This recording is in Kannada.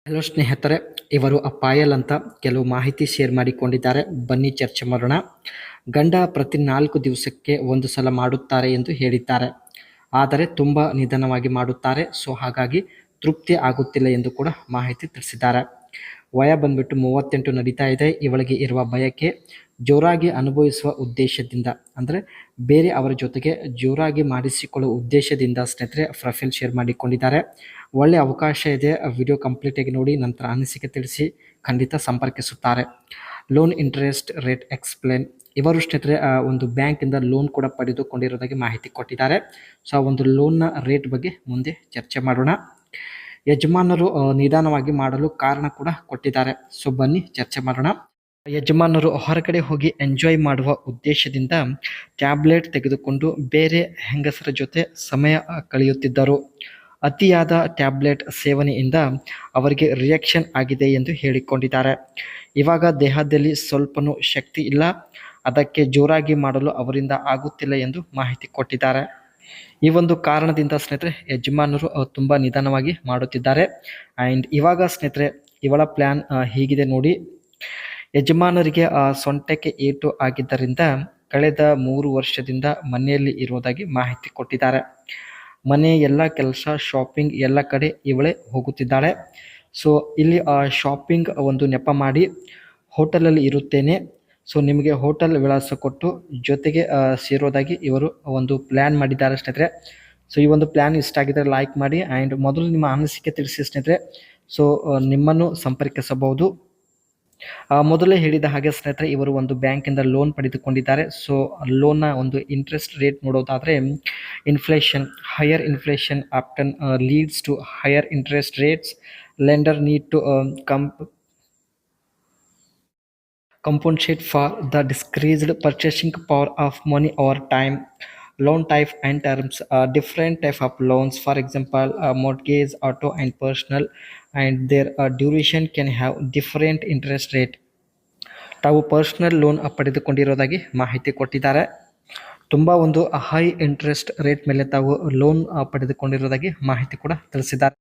ಹಲೋ ಸ್ನೇಹಿತರೆ, ಇವರು ಪಾಯಲ್ ಅಂತ ಕೆಲವು ಮಾಹಿತಿ ಶೇರ್ ಮಾಡಿಕೊಂಡಿದ್ದಾರೆ. ಬನ್ನಿ ಚರ್ಚೆ ಮಾಡೋಣ. ಗಂಡ ಪ್ರತಿ 4 ದಿವಸಕ್ಕೆ ಒಂದು ಸಲ ಮಾಡುತ್ತಾರೆ ಎಂದು ಹೇಳಿದ್ದಾರೆ. ಆದರೆ ತುಂಬ ನಿಧಾನವಾಗಿ ಮಾಡುತ್ತಾರೆ. ಸೊ ಹಾಗಾಗಿ ತೃಪ್ತಿ ಆಗುತ್ತಿಲ್ಲ ಎಂದು ಕೂಡ ಮಾಹಿತಿ ತಿಳಿಸಿದ್ದಾರೆ. ವಯ ಬಂದ್ಬಿಟ್ಟು 38 ನಡೀತಾ ಇದೆ. ಇವಳಿಗೆ ಇರುವ ಬಯಕೆ ಜೋರಾಗಿ ಅನುಭವಿಸುವ ಉದ್ದೇಶದಿಂದ, ಅಂದರೆ ಬೇರೆ ಅವರ ಜೊತೆಗೆ ಜೋರಾಗಿ ಮಾಡಿಸಿಕೊಳ್ಳುವ ಉದ್ದೇಶದಿಂದ ಸ್ನೇಹಿತರೆ ಪ್ರೊಫೈಲ್ ಶೇರ್ ಮಾಡಿಕೊಂಡಿದ್ದಾರೆ. ಒಳ್ಳೆ ಅವಕಾಶ ಇದೆ. ವಿಡಿಯೋ ಕಂಪ್ಲೀಟಾಗಿ ನೋಡಿ, ನಂತರ ಅನಿಸಿಕೆ ತಿಳಿಸಿ. ಖಂಡಿತ ಸಂಪರ್ಕಿಸುತ್ತಾರೆ. Loan interest rate explain. ಇವರು ಸ್ನೇಹಿತರೆ ಒಂದು ಬ್ಯಾಂಕಿಂದ ಲೋನ್ ಕೂಡ ಪಡೆದುಕೊಂಡಿರೋದಾಗಿ ಮಾಹಿತಿ ಕೊಟ್ಟಿದ್ದಾರೆ. ಸೊ ಆ ಒಂದು ಲೋನ್ನ ರೇಟ್ ಬಗ್ಗೆ ಮುಂದೆ ಚರ್ಚೆ ಮಾಡೋಣ. ಯಜಮಾನರು ನಿಧಾನವಾಗಿ ಮಾಡಲು ಕಾರಣ ಕೂಡ ಕೊಟ್ಟಿದ್ದಾರೆ. ಸೊ ಬನ್ನಿ ಚರ್ಚೆ ಮಾಡೋಣ. ಯಜಮಾನರು ಹೊರಗಡೆ ಹೋಗಿ ಎಂಜಾಯ್ ಮಾಡುವ ಉದ್ದೇಶದಿಂದ ಟ್ಯಾಬ್ಲೆಟ್ ತೆಗೆದುಕೊಂಡು ಬೇರೆ ಹೆಂಗಸರ ಜೊತೆ ಸಮಯ ಕಳೆಯುತ್ತಿದ್ದರು. ಅತಿಯಾದ ಟ್ಯಾಬ್ಲೆಟ್ ಸೇವನೆಯಿಂದ ಅವರಿಗೆ ರಿಯಾಕ್ಷನ್ ಆಗಿದೆ ಎಂದು ಹೇಳಿಕೊಂಡಿದ್ದಾರೆ. ಇವಾಗ ದೇಹದಲ್ಲಿ ಸ್ವಲ್ಪನೂ ಶಕ್ತಿ ಇಲ್ಲ, ಅದಕ್ಕೆ ಜೋರಾಗಿ ಮಾಡಲು ಅವರಿಂದ ಆಗುತ್ತಿಲ್ಲ ಎಂದು ಮಾಹಿತಿ ಕೊಟ್ಟಿದ್ದಾರೆ. ಈ ಒಂದು ಕಾರಣದಿಂದ ಸ್ನೇಹಿತರೆ ಯಜಮಾನರು ತುಂಬ ನಿಧಾನವಾಗಿ ಮಾಡುತ್ತಿದ್ದಾರೆ. ಆ್ಯಂಡ್ ಇವಾಗ ಸ್ನೇಹಿತರೆ ಇವಳ ಪ್ಲ್ಯಾನ್ ಹೀಗಿದೆ ನೋಡಿ. ಯಜಮಾನರಿಗೆ ಸೊಂಟಕ್ಕೆ ಏಟು ಆಗಿದ್ದರಿಂದ ಕಳೆದ 3 ವರ್ಷದಿಂದ ಮನೆಯಲ್ಲಿ ಇರುವುದಾಗಿ ಮಾಹಿತಿ ಕೊಟ್ಟಿದ್ದಾರೆ. ಮನೆ ಎಲ್ಲ ಕೆಲಸ, ಶಾಪಿಂಗ್ ಎಲ್ಲ ಕಡೆ ಇವಳೇ ಹೋಗುತ್ತಿದ್ದಾಳೆ. ಸೊ ಇಲ್ಲಿ ಶಾಪಿಂಗ್ ಒಂದು ನೆಪ ಮಾಡಿ ಹೋಟೆಲಲ್ಲಿ ಇರುತ್ತೇನೆ, ಸೊ ನಿಮಗೆ ಹೋಟೆಲ್ ವಿಳಾಸ ಕೊಟ್ಟು ಜೊತೆಗೆ ಸೇರೋದಾಗಿ ಇವರು ಒಂದು ಪ್ಲ್ಯಾನ್ ಮಾಡಿದ್ದಾರೆ ಸ್ನೇಹಿತರೆ. ಸೊ ಈ ಒಂದು ಪ್ಲ್ಯಾನ್ ಇಷ್ಟ ಆಗಿದ್ದರೆ ಲೈಕ್ ಮಾಡಿ. ಆ್ಯಂಡ್ ಮೊದಲು ನಿಮ್ಮ ಅನಿಸಿಕೆ ತಿಳಿಸಿ ಸ್ನೇಹಿತರೆ. ಸೊ ನಿಮ್ಮನ್ನು ಸಂಪರ್ಕಿಸಬಹುದು. ಮೊದಲೇ ಹೇಳಿದ ಹಾಗೆ ಸ್ನೇಹಿತರೆ ಇವರು ಒಂದು ಬ್ಯಾಂಕಿಂದ ಲೋನ್ ಪಡೆದುಕೊಂಡಿದ್ದಾರೆ. ಸೊ ಲೋನ್ನ ಒಂದು ಇಂಟ್ರೆಸ್ಟ್ ರೇಟ್ ನೋಡೋದಾದರೆ higher inflation often leads to higher interest rates. Lender need to compensate for the decreased purchasing power of money over time. Loan type and terms. Different type of loans, for example mortgage, auto and personal, and their duration can have different interest rate. ತಾವು ಪರ್ಸನಲ್ ಲೋನ್ ಪಡೆದುಕೊಂಡಿರೋದಾಗಿ ಮಾಹಿತಿ ಕೊಟ್ಟಿದ್ದಾರೆ. ತುಂಬ ಒಂದು ಹೈ ಇಂಟ್ರೆಸ್ಟ್ ರೇಟ್ ಮೇಲೆ ತಾವು ಲೋನ್ ಪಡೆದುಕೊಂಡಿರೋದಾಗಿ ಮಾಹಿತಿ ಕೂಡ ತಿಳಿಸಿದ್ದಾರೆ.